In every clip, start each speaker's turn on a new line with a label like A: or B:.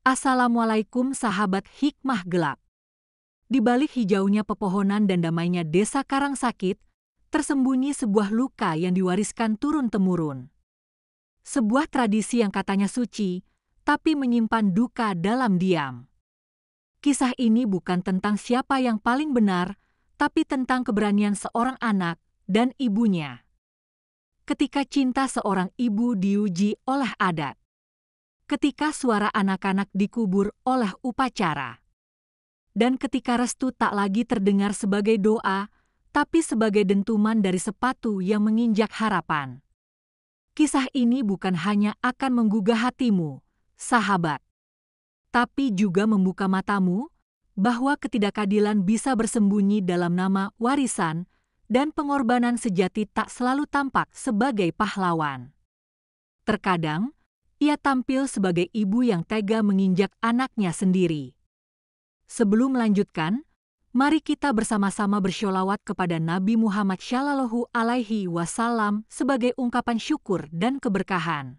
A: Assalamualaikum sahabat hikmah gelap. Di balik hijaunya pepohonan dan damainya desa Karangsakit, tersembunyi sebuah luka yang diwariskan turun-temurun. Sebuah tradisi yang katanya suci, tapi menyimpan duka dalam diam. Kisah ini bukan tentang siapa yang paling benar, tapi tentang keberanian seorang anak dan ibunya. Ketika cinta seorang ibu diuji oleh adat. Ketika suara anak-anak dikubur oleh upacara. Dan ketika restu tak lagi terdengar sebagai doa, tapi sebagai dentuman dari sepatu yang menginjak harapan. Kisah ini bukan hanya akan menggugah hatimu, sahabat, tapi juga membuka matamu bahwa ketidakadilan bisa bersembunyi dalam nama warisan dan pengorbanan sejati tak selalu tampak sebagai pahlawan. Terkadang, ia tampil sebagai ibu yang tega menginjak anaknya sendiri. Sebelum melanjutkan, mari kita bersama-sama bersholawat kepada Nabi Muhammad Shallallahu Alaihi Wasallam sebagai ungkapan syukur dan keberkahan.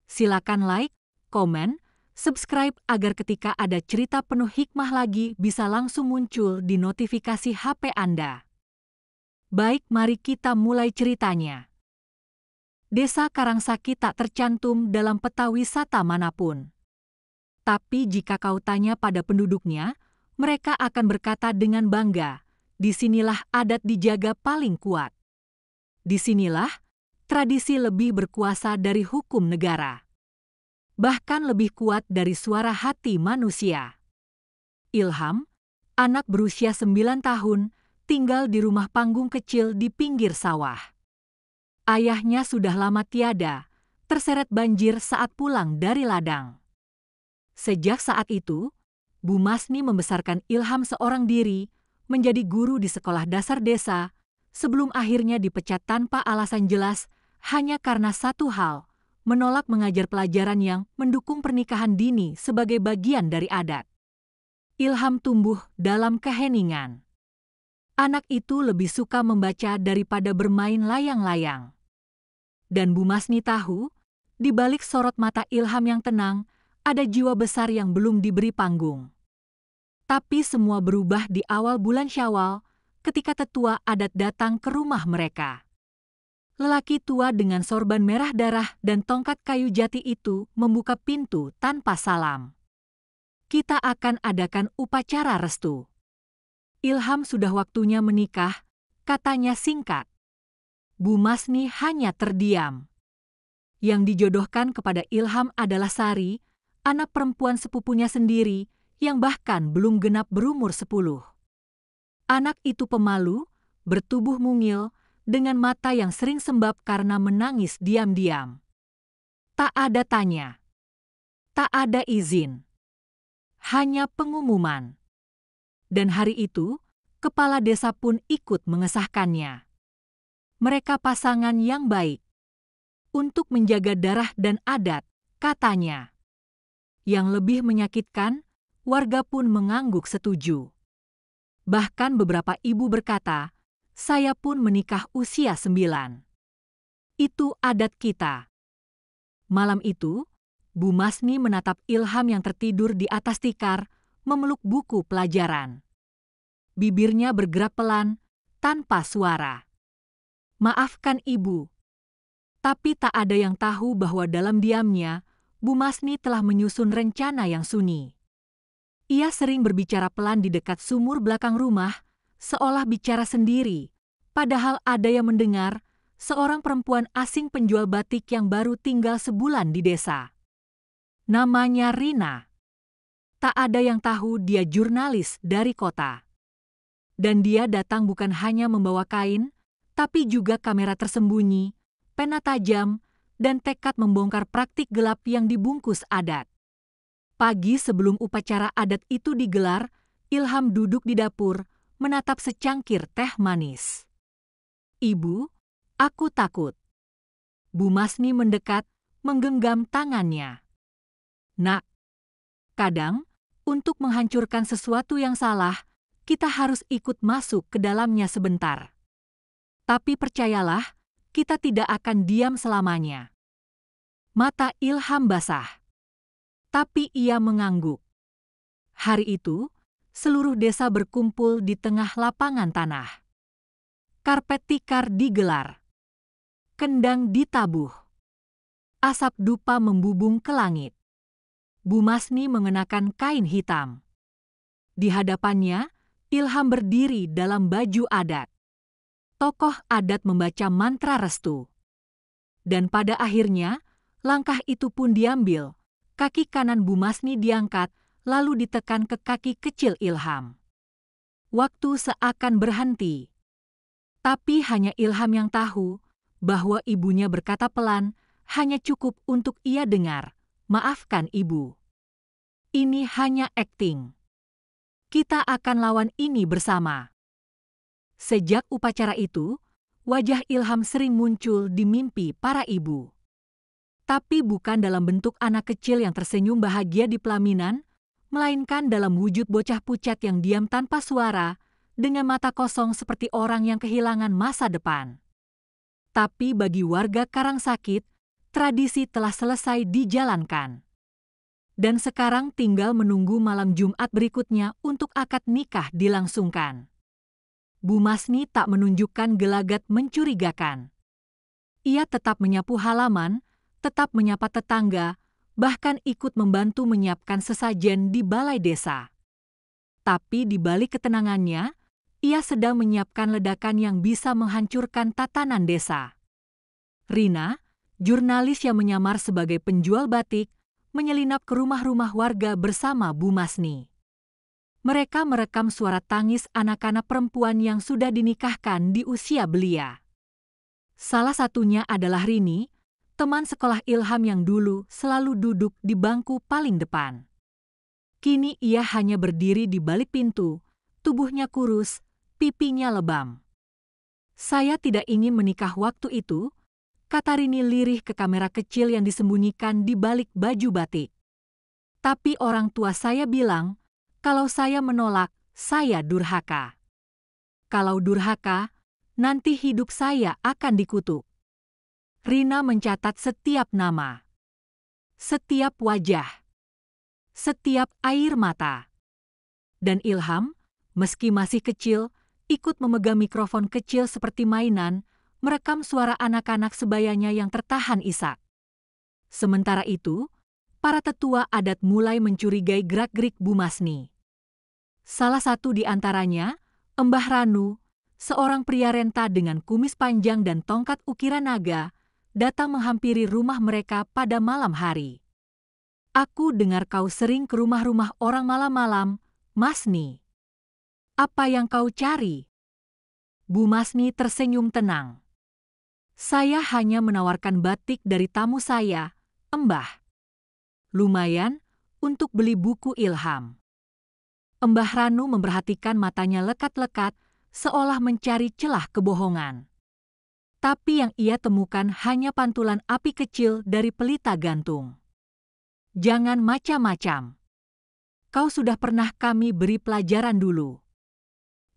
A: Silakan like, komen, subscribe agar ketika ada cerita penuh hikmah lagi bisa langsung muncul di notifikasi HP Anda. Baik, mari kita mulai ceritanya. Desa Karangsakit tak tercantum dalam peta wisata manapun. Tapi jika kau tanya pada penduduknya, mereka akan berkata dengan bangga, disinilah adat dijaga paling kuat. Disinilah tradisi lebih berkuasa dari hukum negara. Bahkan lebih kuat dari suara hati manusia. Ilham, anak berusia 9 tahun, tinggal di rumah panggung kecil di pinggir sawah. Ayahnya sudah lama tiada, terseret banjir saat pulang dari ladang. Sejak saat itu, Bu Masni membesarkan Ilham seorang diri, menjadi guru di sekolah dasar desa, sebelum akhirnya dipecat tanpa alasan jelas, hanya karena satu hal, menolak mengajar pelajaran yang mendukung pernikahan dini sebagai bagian dari adat. Ilham tumbuh dalam keheningan. Anak itu lebih suka membaca daripada bermain layang-layang. Dan Bu Masni tahu, di balik sorot mata Ilham yang tenang, ada jiwa besar yang belum diberi panggung. Tapi semua berubah di awal bulan Syawal, ketika tetua adat datang ke rumah mereka. Lelaki tua dengan sorban merah darah dan tongkat kayu jati itu membuka pintu tanpa salam. Kita akan adakan upacara restu. Ilham sudah waktunya menikah, katanya singkat. Bu Masni hanya terdiam. Yang dijodohkan kepada Ilham adalah Sari, anak perempuan sepupunya sendiri, yang bahkan belum genap berumur 10. Anak itu pemalu, bertubuh mungil, dengan mata yang sering sembab karena menangis diam-diam. Tak ada tanya. Tak ada izin. Hanya pengumuman. Dan hari itu, kepala desa pun ikut mengesahkannya. Mereka pasangan yang baik. Untuk menjaga darah dan adat, katanya. Yang lebih menyakitkan, warga pun mengangguk setuju. Bahkan beberapa ibu berkata, saya pun menikah usia 9. Itu adat kita. Malam itu, Bu Masni menatap Ilham yang tertidur di atas tikar, memeluk buku pelajaran. Bibirnya bergerak pelan, tanpa suara. Maafkan ibu. Tapi tak ada yang tahu bahwa dalam diamnya, Bu Masni telah menyusun rencana yang sunyi. Ia sering berbicara pelan di dekat sumur belakang rumah, seolah bicara sendiri, padahal ada yang mendengar, seorang perempuan asing penjual batik yang baru tinggal sebulan di desa. Namanya Rina. Tak ada yang tahu dia jurnalis dari kota. Dan dia datang bukan hanya membawa kain, tapi juga kamera tersembunyi, pena tajam, dan tekad membongkar praktik gelap yang dibungkus adat. Pagi sebelum upacara adat itu digelar, Ilham duduk di dapur, menatap secangkir teh manis. Ibu, aku takut. Bu Masni mendekat, menggenggam tangannya. Nak, kadang, untuk menghancurkan sesuatu yang salah, kita harus ikut masuk ke dalamnya sebentar. Tapi percayalah, kita tidak akan diam selamanya. Mata Ilham basah. Tapi ia mengangguk. Hari itu, seluruh desa berkumpul di tengah lapangan tanah. Karpet tikar digelar. Kendang ditabuh. Asap dupa membubung ke langit. Bu Masni mengenakan kain hitam. Di hadapannya, Ilham berdiri dalam baju adat. Tokoh adat membaca mantra restu. Dan pada akhirnya, langkah itu pun diambil. Kaki kanan Bu Masni diangkat, lalu ditekan ke kaki kecil Ilham. Waktu seakan berhenti. Tapi hanya Ilham yang tahu bahwa ibunya berkata pelan, hanya cukup untuk ia dengar, "Maafkan ibu. Ini hanya akting. Kita akan lawan ini bersama." Sejak upacara itu, wajah Ilham sering muncul di mimpi para ibu. Tapi bukan dalam bentuk anak kecil yang tersenyum bahagia di pelaminan, melainkan dalam wujud bocah pucat yang diam tanpa suara, dengan mata kosong seperti orang yang kehilangan masa depan. Tapi bagi warga Karangsakit, tradisi telah selesai dijalankan. Dan sekarang tinggal menunggu malam Jumat berikutnya untuk akad nikah dilangsungkan. Bu Masni tak menunjukkan gelagat mencurigakan. Ia tetap menyapu halaman, tetap menyapa tetangga, bahkan ikut membantu menyiapkan sesajen di balai desa. Tapi di balik ketenangannya, ia sedang menyiapkan ledakan yang bisa menghancurkan tatanan desa. Rina, jurnalis yang menyamar sebagai penjual batik, menyelinap ke rumah-rumah warga bersama Bu Masni. Mereka merekam suara tangis anak-anak perempuan yang sudah dinikahkan di usia belia. Salah satunya adalah Rini, teman sekolah Ilham yang dulu selalu duduk di bangku paling depan. Kini ia hanya berdiri di balik pintu, tubuhnya kurus, pipinya lebam. "Saya tidak ingin menikah waktu itu," kata Rini lirih ke kamera kecil yang disembunyikan di balik baju batik. "Tapi orang tua saya bilang, kalau saya menolak, saya durhaka. Kalau durhaka, nanti hidup saya akan dikutuk." Rina mencatat setiap nama, setiap wajah, setiap air mata. Dan Ilham, meski masih kecil, ikut memegang mikrofon kecil seperti mainan, merekam suara anak-anak sebayanya yang tertahan isak. Sementara itu, para tetua adat mulai mencurigai gerak-gerik Bu Masni. Salah satu di antaranya, Embah Ranu, seorang pria renta dengan kumis panjang dan tongkat ukiran naga, datang menghampiri rumah mereka pada malam hari. "Aku dengar kau sering ke rumah-rumah orang malam-malam, Masni. Apa yang kau cari?" Bu Masni tersenyum tenang. "Saya hanya menawarkan batik dari tamu saya, Embah. Lumayan untuk beli buku Ilham." Embah Ranu memperhatikan matanya lekat-lekat, seolah mencari celah kebohongan. Tapi yang ia temukan hanya pantulan api kecil dari pelita gantung. "Jangan macam-macam. Kau sudah pernah kami beri pelajaran dulu.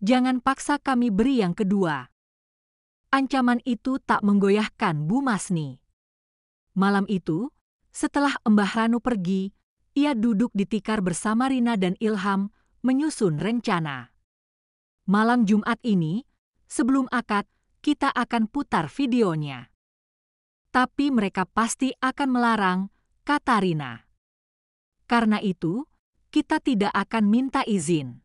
A: Jangan paksa kami beri yang kedua." Ancaman itu tak menggoyahkan Bu Masni. Malam itu, setelah Embah Ranu pergi, ia duduk di tikar bersama Rina dan Ilham menyusun rencana. Malam Jumat ini, sebelum akad, kita akan putar videonya. Tapi mereka pasti akan melarang, kata Rina. Karena itu, kita tidak akan minta izin.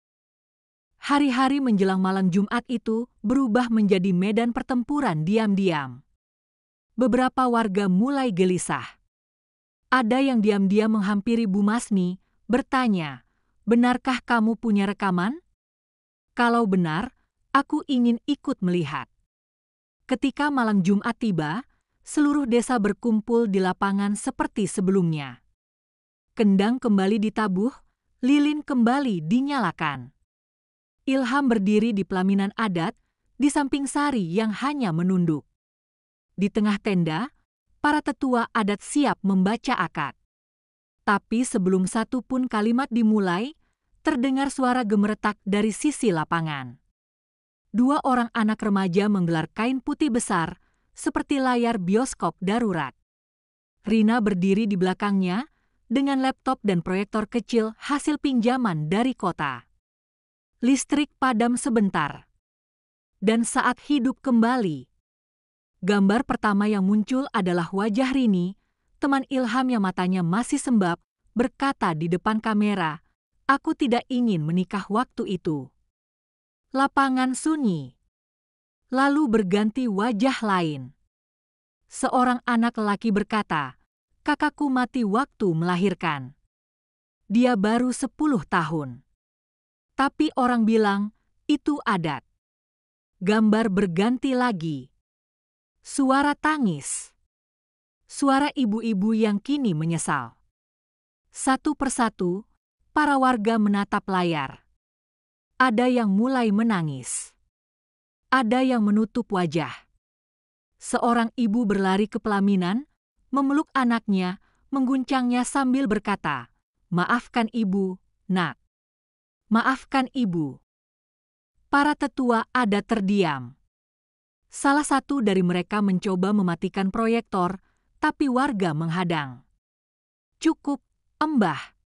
A: Hari-hari menjelang malam Jumat itu berubah menjadi medan pertempuran diam-diam. Beberapa warga mulai gelisah. Ada yang diam-diam menghampiri Bu Masni, bertanya, "Benarkah kamu punya rekaman? Kalau benar, aku ingin ikut melihat." Ketika malam Jumat tiba, seluruh desa berkumpul di lapangan seperti sebelumnya. Kendang kembali ditabuh, lilin kembali dinyalakan. Ilham berdiri di pelaminan adat, di samping Sari yang hanya menunduk. Di tengah tenda, para tetua adat siap membaca akad. Tapi sebelum satu pun kalimat dimulai, terdengar suara gemeretak dari sisi lapangan. 2 orang anak remaja menggelar kain putih besar, seperti layar bioskop darurat. Rina berdiri di belakangnya, dengan laptop dan proyektor kecil hasil pinjaman dari kota. Listrik padam sebentar. Dan saat hidup kembali, gambar pertama yang muncul adalah wajah Rini, teman Ilham yang matanya masih sembab, berkata di depan kamera, "Aku tidak ingin menikah waktu itu." Lapangan sunyi. Lalu berganti wajah lain. Seorang anak lelaki berkata, "Kakakku mati waktu melahirkan. Dia baru 10 tahun." Tapi orang bilang, itu adat. Gambar berganti lagi. Suara tangis. Suara ibu-ibu yang kini menyesal. Satu persatu, para warga menatap layar. Ada yang mulai menangis. Ada yang menutup wajah. Seorang ibu berlari ke pelaminan, memeluk anaknya, mengguncangnya sambil berkata, "Maafkan ibu, nak. Maafkan ibu." Para tetua adat terdiam. Salah satu dari mereka mencoba mematikan proyektor, tapi warga menghadang. "Cukup, Mbah.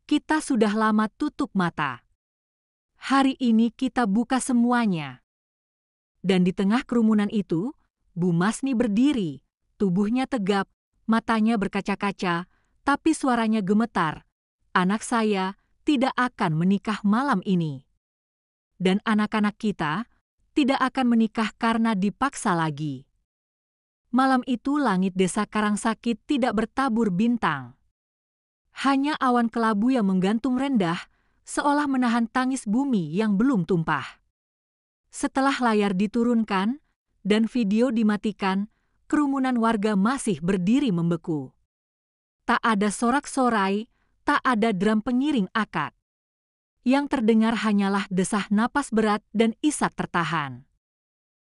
A: Kita sudah lama tutup mata. Hari ini kita buka semuanya." Dan di tengah kerumunan itu, Bu Masni berdiri, tubuhnya tegap, matanya berkaca-kaca, tapi suaranya gemetar. "Anak saya tidak akan menikah malam ini. Dan anak-anak kita tidak akan menikah karena dipaksa lagi." Malam itu langit desa Karangsakit tidak bertabur bintang. Hanya awan kelabu yang menggantung rendah, seolah menahan tangis bumi yang belum tumpah. Setelah layar diturunkan dan video dimatikan, kerumunan warga masih berdiri membeku. Tak ada sorak-sorai, tak ada drum pengiring akad. Yang terdengar hanyalah desah napas berat dan isak tertahan.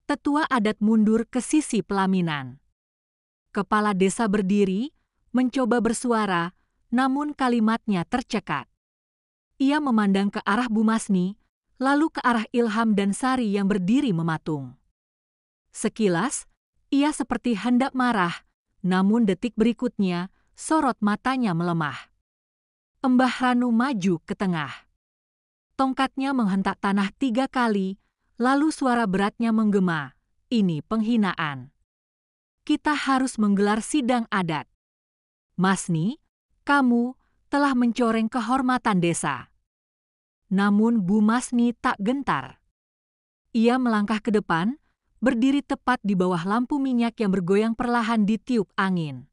A: Tetua adat mundur ke sisi pelaminan. Kepala desa berdiri, mencoba bersuara, namun kalimatnya tercekat. Ia memandang ke arah Bu Masni, lalu ke arah Ilham dan Sari yang berdiri mematung. Sekilas, ia seperti hendak marah, namun detik berikutnya, sorot matanya melemah. Mbah Ranu maju ke tengah. Tongkatnya menghentak tanah 3 kali, lalu suara beratnya menggema, "Ini penghinaan. Kita harus menggelar sidang adat. Masni, kamu telah mencoreng kehormatan desa." Namun Bu Masni tak gentar. Ia melangkah ke depan, berdiri tepat di bawah lampu minyak yang bergoyang perlahan ditiup angin.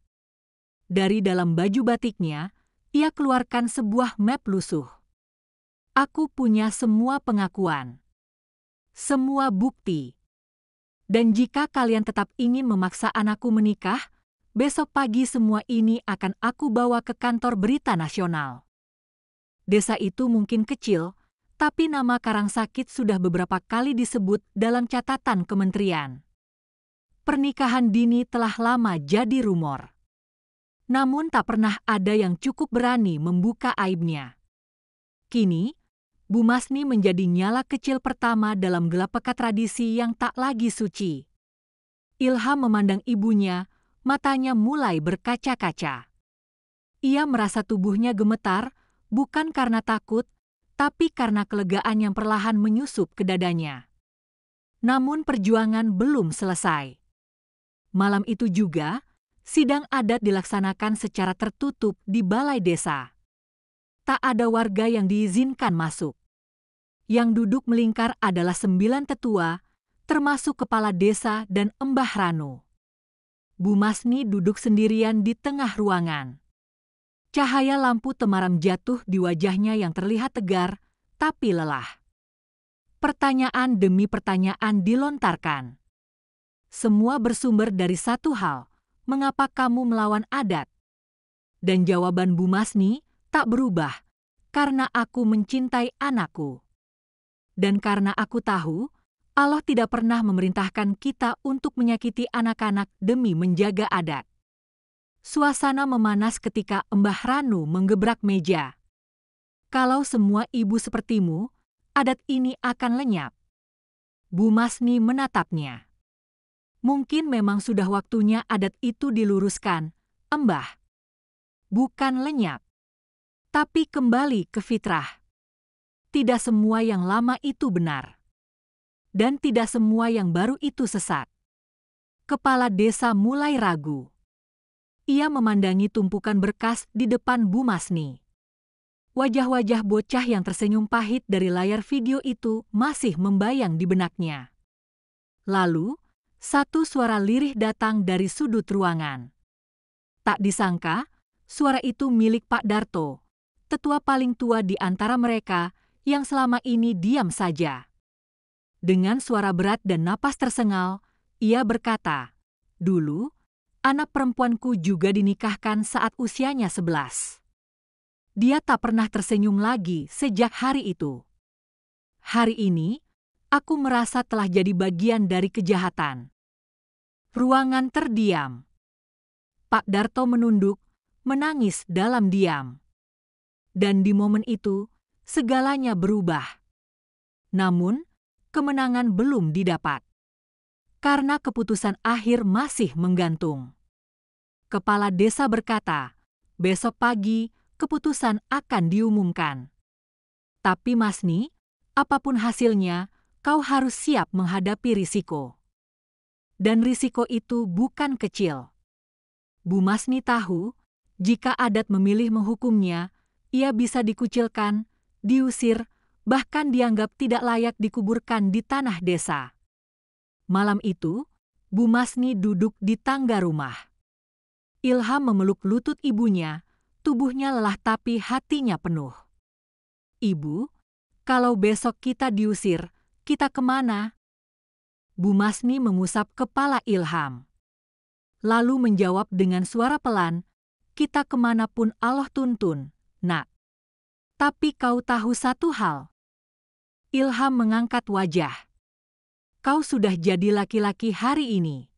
A: Dari dalam baju batiknya, ia keluarkan sebuah map lusuh. "Aku punya semua pengakuan. Semua bukti. Dan jika kalian tetap ingin memaksa anakku menikah, besok pagi semua ini akan aku bawa ke kantor berita nasional." Desa itu mungkin kecil, tapi nama Karangsakit sudah beberapa kali disebut dalam catatan kementerian. Pernikahan dini telah lama jadi rumor. Namun tak pernah ada yang cukup berani membuka aibnya. Kini, Bu Masni menjadi nyala kecil pertama dalam gelap pekat tradisi yang tak lagi suci. Ilham memandang ibunya, matanya mulai berkaca-kaca. Ia merasa tubuhnya gemetar, bukan karena takut, tapi karena kelegaan yang perlahan menyusup ke dadanya. Namun perjuangan belum selesai. Malam itu juga, sidang adat dilaksanakan secara tertutup di balai desa. Tak ada warga yang diizinkan masuk. Yang duduk melingkar adalah 9 tetua, termasuk kepala desa dan Mbah Ranu. Bu Masni duduk sendirian di tengah ruangan. Cahaya lampu temaram jatuh di wajahnya yang terlihat tegar, tapi lelah. Pertanyaan demi pertanyaan dilontarkan. Semua bersumber dari satu hal, "Mengapa kamu melawan adat?" Dan jawaban Bu Masni tak berubah, "Karena aku mencintai anakku. Dan karena aku tahu, Allah tidak pernah memerintahkan kita untuk menyakiti anak-anak demi menjaga adat." Suasana memanas ketika Mbah Ranu menggebrak meja. "Kalau semua ibu sepertimu, adat ini akan lenyap." Bu Masni menatapnya. "Mungkin memang sudah waktunya adat itu diluruskan, Mbah." bukan lenyap, tapi kembali ke fitrah. Tidak semua yang lama itu benar, dan tidak semua yang baru itu sesat. Kepala desa mulai ragu. Ia memandangi tumpukan berkas di depan Bu Masni. Wajah-wajah bocah yang tersenyum pahit dari layar video itu masih membayang di benaknya. Lalu, satu suara lirih datang dari sudut ruangan. Tak disangka, suara itu milik Pak Darto, tetua paling tua di antara mereka yang selama ini diam saja. Dengan suara berat dan napas tersengal, ia berkata, "Dulu, anak perempuanku juga dinikahkan saat usianya 11. Dia tak pernah tersenyum lagi sejak hari itu. Hari ini, aku merasa telah jadi bagian dari kejahatan." Ruangan terdiam. Pak Darto menunduk, menangis dalam diam. Dan di momen itu, segalanya berubah. Namun, kemenangan belum didapat. Karena keputusan akhir masih menggantung. Kepala desa berkata, besok pagi keputusan akan diumumkan. Tapi Masni, apapun hasilnya, kau harus siap menghadapi risiko. Dan risiko itu bukan kecil. Bu Masni tahu, jika adat memilih menghukumnya, ia bisa dikucilkan, diusir, bahkan dianggap tidak layak dikuburkan di tanah desa. Malam itu, Bu Masni duduk di tangga rumah. Ilham memeluk lutut ibunya, tubuhnya lelah tapi hatinya penuh. "Ibu, kalau besok kita diusir, kita kemana?" Bu Masni mengusap kepala Ilham. Lalu menjawab dengan suara pelan, "Kita kemanapun Allah tuntun, Nak. Tapi kau tahu satu hal?" Ilham mengangkat wajah. "Kau sudah jadi laki-laki hari ini.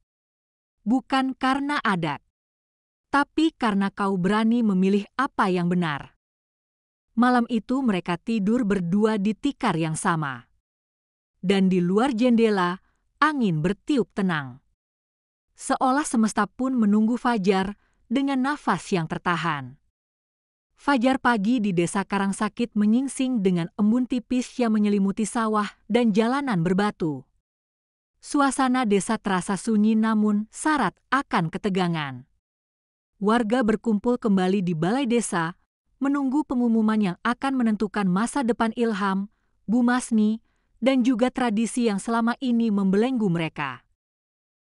A: Bukan karena adat, tapi karena kau berani memilih apa yang benar." Malam itu mereka tidur berdua di tikar yang sama. Dan di luar jendela, angin bertiup tenang. Seolah semesta pun menunggu fajar dengan nafas yang tertahan. Fajar pagi di desa Karangsakit menyingsing dengan embun tipis yang menyelimuti sawah dan jalanan berbatu. Suasana desa terasa sunyi namun syarat akan ketegangan. Warga berkumpul kembali di balai desa, menunggu pengumuman yang akan menentukan masa depan Ilham, Bu Masni, dan juga tradisi yang selama ini membelenggu mereka.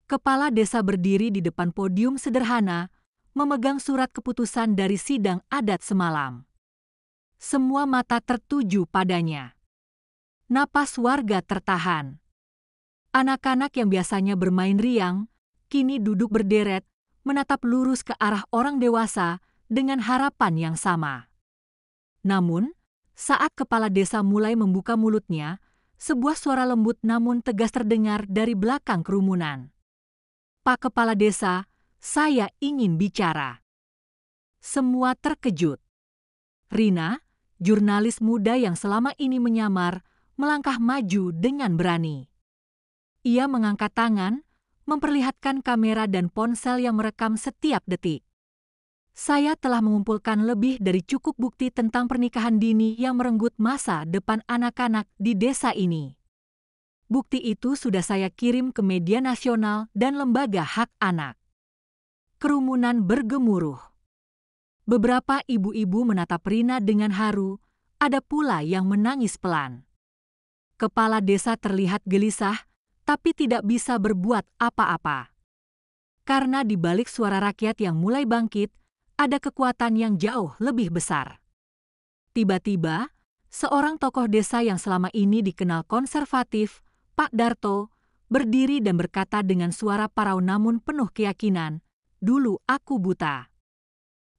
A: Kepala desa berdiri di depan podium sederhana, memegang surat keputusan dari sidang adat semalam. Semua mata tertuju padanya. Napas warga tertahan. Anak-anak yang biasanya bermain riang, kini duduk berderet, menatap lurus ke arah orang dewasa dengan harapan yang sama. Namun, saat kepala desa mulai membuka mulutnya, sebuah suara lembut namun tegas terdengar dari belakang kerumunan. "Pak Kepala Desa, saya ingin bicara." Semua terkejut. Rina, jurnalis muda yang selama ini menyamar, melangkah maju dengan berani. Ia mengangkat tangan, memperlihatkan kamera dan ponsel yang merekam setiap detik. "Saya telah mengumpulkan lebih dari cukup bukti tentang pernikahan dini yang merenggut masa depan anak-anak di desa ini. Bukti itu sudah saya kirim ke media nasional dan lembaga hak anak." Kerumunan bergemuruh. Beberapa ibu-ibu menatap Rina dengan haru, ada pula yang menangis pelan. Kepala desa terlihat gelisah, tapi tidak bisa berbuat apa-apa. Karena di balik suara rakyat yang mulai bangkit, ada kekuatan yang jauh lebih besar. Tiba-tiba, seorang tokoh desa yang selama ini dikenal konservatif, Pak Darto, berdiri dan berkata dengan suara parau namun penuh keyakinan, "Dulu aku buta.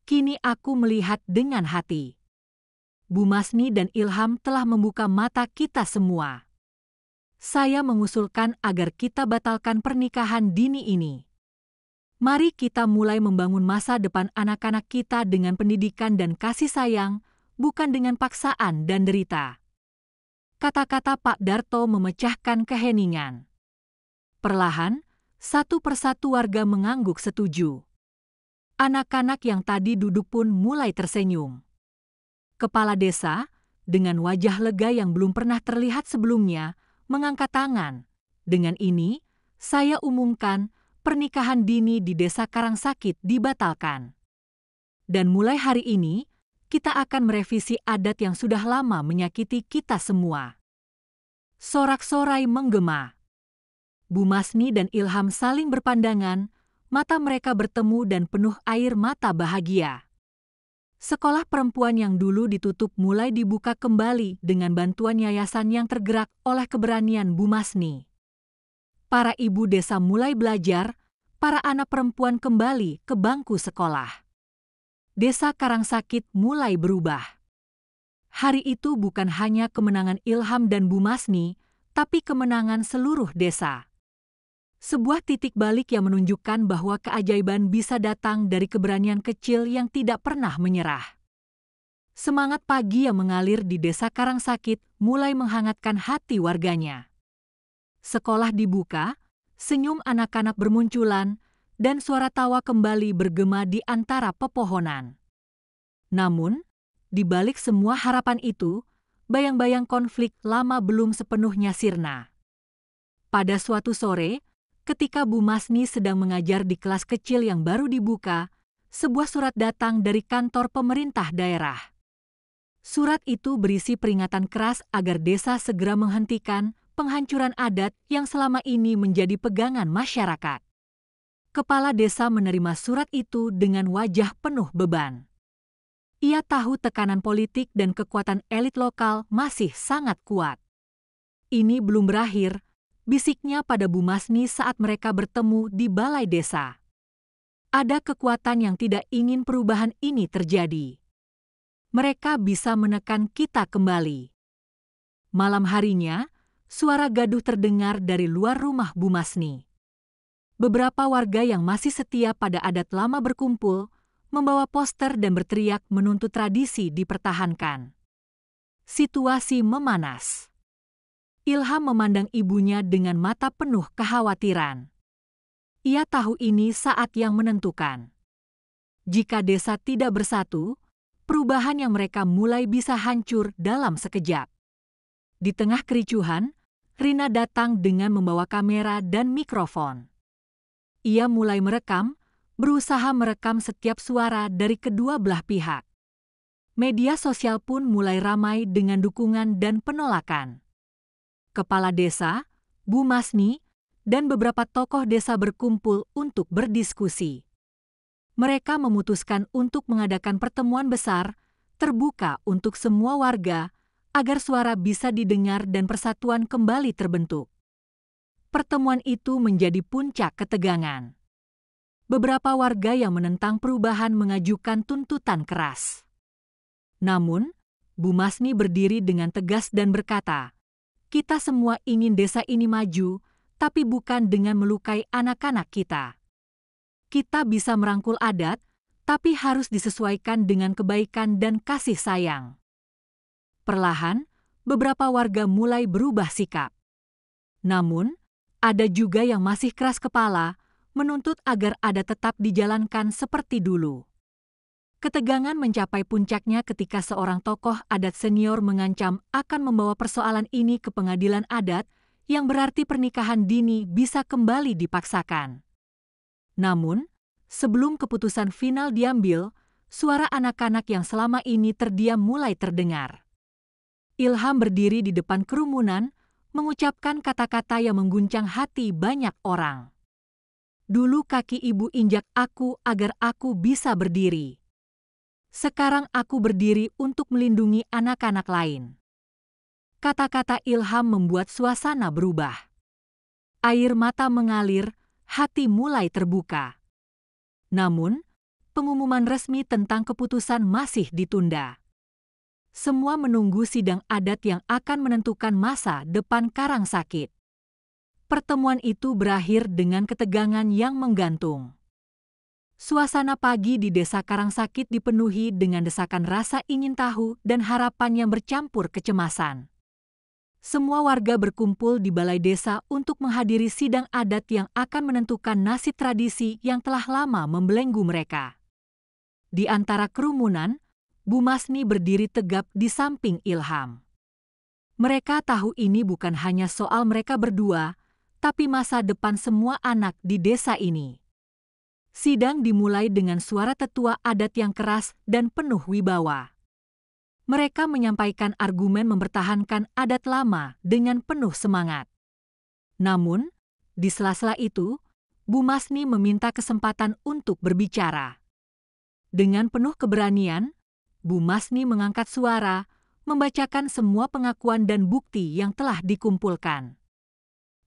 A: Kini aku melihat dengan hati. Bu Masni dan Ilham telah membuka mata kita semua. Saya mengusulkan agar kita batalkan pernikahan dini ini. Mari kita mulai membangun masa depan anak-anak kita dengan pendidikan dan kasih sayang, bukan dengan paksaan dan derita." Kata-kata Pak Darto memecahkan keheningan. Perlahan, satu persatu warga mengangguk setuju. Anak-anak yang tadi duduk pun mulai tersenyum. Kepala desa, dengan wajah lega yang belum pernah terlihat sebelumnya, mengangkat tangan. Dengan ini, saya umumkan pernikahan dini di Desa Karangsakit dibatalkan. Dan mulai hari ini, kita akan merevisi adat yang sudah lama menyakiti kita semua. Sorak-sorai menggema. Bu Masni dan Ilham saling berpandangan, mata mereka bertemu dan penuh air mata bahagia. Sekolah perempuan yang dulu ditutup mulai dibuka kembali dengan bantuan yayasan yang tergerak oleh keberanian Bu Masni. Para ibu desa mulai belajar, para anak perempuan kembali ke bangku sekolah. Desa Karangsakit mulai berubah. Hari itu bukan hanya kemenangan Ilham dan Bu Masni, tapi kemenangan seluruh desa. Sebuah titik balik yang menunjukkan bahwa keajaiban bisa datang dari keberanian kecil yang tidak pernah menyerah. Semangat pagi yang mengalir di Desa Karangsakit mulai menghangatkan hati warganya. Sekolah dibuka, senyum anak-anak bermunculan, dan suara tawa kembali bergema di antara pepohonan. Namun, di balik semua harapan itu, bayang-bayang konflik lama belum sepenuhnya sirna. Pada suatu sore, ketika Bu Masni sedang mengajar di kelas kecil yang baru dibuka, sebuah surat datang dari kantor pemerintah daerah. Surat itu berisi peringatan keras agar desa segera menghentikan penghancuran adat yang selama ini menjadi pegangan masyarakat. Kepala desa menerima surat itu dengan wajah penuh beban. Ia tahu tekanan politik dan kekuatan elit lokal masih sangat kuat. Ini belum berakhir, bisiknya pada Bu Masni saat mereka bertemu di balai desa. Ada kekuatan yang tidak ingin perubahan ini terjadi. Mereka bisa menekan kita kembali. Malam harinya, suara gaduh terdengar dari luar rumah Bu Masni. Beberapa warga yang masih setia pada adat lama berkumpul, membawa poster dan berteriak menuntut tradisi dipertahankan. Situasi memanas. Ilham memandang ibunya dengan mata penuh kekhawatiran. Ia tahu ini saat yang menentukan. Jika desa tidak bersatu, perubahan yang mereka mulai bisa hancur dalam sekejap. Di tengah kericuhan, Rina datang dengan membawa kamera dan mikrofon. Ia mulai merekam, berusaha merekam setiap suara dari kedua belah pihak. Media sosial pun mulai ramai dengan dukungan dan penolakan. Kepala desa, Bu Masni, dan beberapa tokoh desa berkumpul untuk berdiskusi. Mereka memutuskan untuk mengadakan pertemuan besar, terbuka untuk semua warga, agar suara bisa didengar dan persatuan kembali terbentuk. Pertemuan itu menjadi puncak ketegangan. Beberapa warga yang menentang perubahan mengajukan tuntutan keras. Namun, Bu Masni berdiri dengan tegas dan berkata, "Kita semua ingin desa ini maju, tapi bukan dengan melukai anak-anak kita. Kita bisa merangkul adat, tapi harus disesuaikan dengan kebaikan dan kasih sayang." Perlahan, beberapa warga mulai berubah sikap. Namun, ada juga yang masih keras kepala, menuntut agar adat tetap dijalankan seperti dulu. Ketegangan mencapai puncaknya ketika seorang tokoh adat senior mengancam akan membawa persoalan ini ke pengadilan adat, yang berarti pernikahan dini bisa kembali dipaksakan. Namun, sebelum keputusan final diambil, suara anak-anak yang selama ini terdiam mulai terdengar. Ilham berdiri di depan kerumunan, mengucapkan kata-kata yang mengguncang hati banyak orang. "Dulu kaki ibu injak aku agar aku bisa berdiri. Sekarang aku berdiri untuk melindungi anak-anak lain." Kata-kata Ilham membuat suasana berubah. Air mata mengalir, hati mulai terbuka. Namun, pengumuman resmi tentang keputusan masih ditunda. Semua menunggu sidang adat yang akan menentukan masa depan Karangsakit. Pertemuan itu berakhir dengan ketegangan yang menggantung. Suasana pagi di Desa Karangsakit dipenuhi dengan desakan rasa ingin tahu dan harapan yang bercampur kecemasan. Semua warga berkumpul di balai desa untuk menghadiri sidang adat yang akan menentukan nasib tradisi yang telah lama membelenggu mereka. Di antara kerumunan, Bu Masni berdiri tegap di samping Ilham. Mereka tahu ini bukan hanya soal mereka berdua, tapi masa depan semua anak di desa ini. Sidang dimulai dengan suara tetua adat yang keras dan penuh wibawa. Mereka menyampaikan argumen mempertahankan adat lama dengan penuh semangat. Namun, di sela-sela itu, Bu Masni meminta kesempatan untuk berbicara. Dengan penuh keberanian, Bu Masni mengangkat suara, membacakan semua pengakuan dan bukti yang telah dikumpulkan.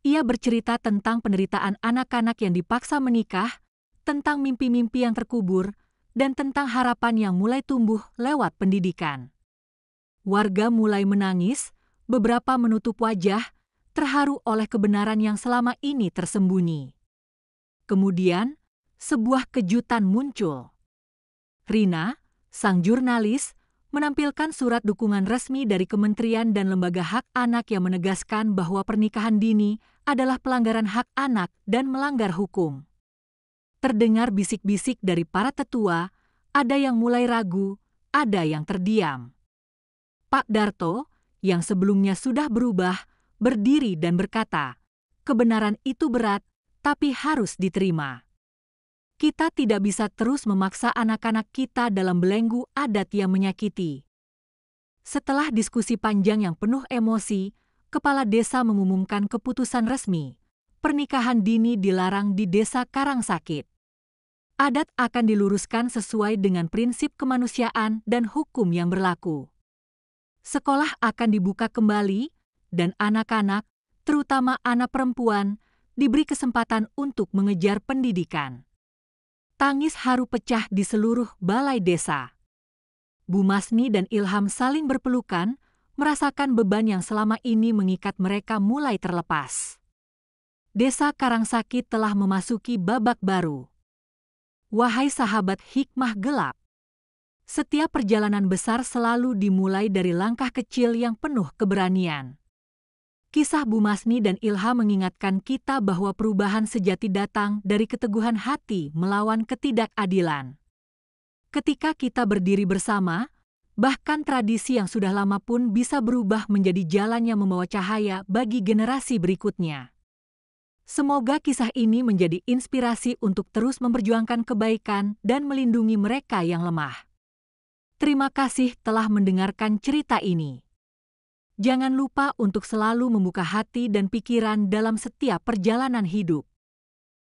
A: Ia bercerita tentang penderitaan anak-anak yang dipaksa menikah, tentang mimpi-mimpi yang terkubur, dan tentang harapan yang mulai tumbuh lewat pendidikan. Warga mulai menangis, beberapa menutup wajah, terharu oleh kebenaran yang selama ini tersembunyi. Kemudian, sebuah kejutan muncul. Rina, sang jurnalis, menampilkan surat dukungan resmi dari kementerian dan lembaga hak anak yang menegaskan bahwa pernikahan dini adalah pelanggaran hak anak dan melanggar hukum. Terdengar bisik-bisik dari para tetua, ada yang mulai ragu, ada yang terdiam. Pak Darto, yang sebelumnya sudah berubah, berdiri dan berkata, "Kebenaran itu berat, tapi harus diterima. Kita tidak bisa terus memaksa anak-anak kita dalam belenggu adat yang menyakiti." Setelah diskusi panjang yang penuh emosi, kepala desa mengumumkan keputusan resmi. Pernikahan dini dilarang di Desa Karangsakit. Adat akan diluruskan sesuai dengan prinsip kemanusiaan dan hukum yang berlaku. Sekolah akan dibuka kembali, dan anak-anak, terutama anak perempuan, diberi kesempatan untuk mengejar pendidikan. Tangis haru pecah di seluruh balai desa. Bu Masni dan Ilham saling berpelukan, merasakan beban yang selama ini mengikat mereka mulai terlepas. Desa Karangsakit telah memasuki babak baru. Wahai sahabat hikmah gelap, setiap perjalanan besar selalu dimulai dari langkah kecil yang penuh keberanian. Kisah Bu Masni dan Ilham mengingatkan kita bahwa perubahan sejati datang dari keteguhan hati melawan ketidakadilan. Ketika kita berdiri bersama, bahkan tradisi yang sudah lama pun bisa berubah menjadi jalan yang membawa cahaya bagi generasi berikutnya. Semoga kisah ini menjadi inspirasi untuk terus memperjuangkan kebaikan dan melindungi mereka yang lemah. Terima kasih telah mendengarkan cerita ini. Jangan lupa untuk selalu membuka hati dan pikiran dalam setiap perjalanan hidup.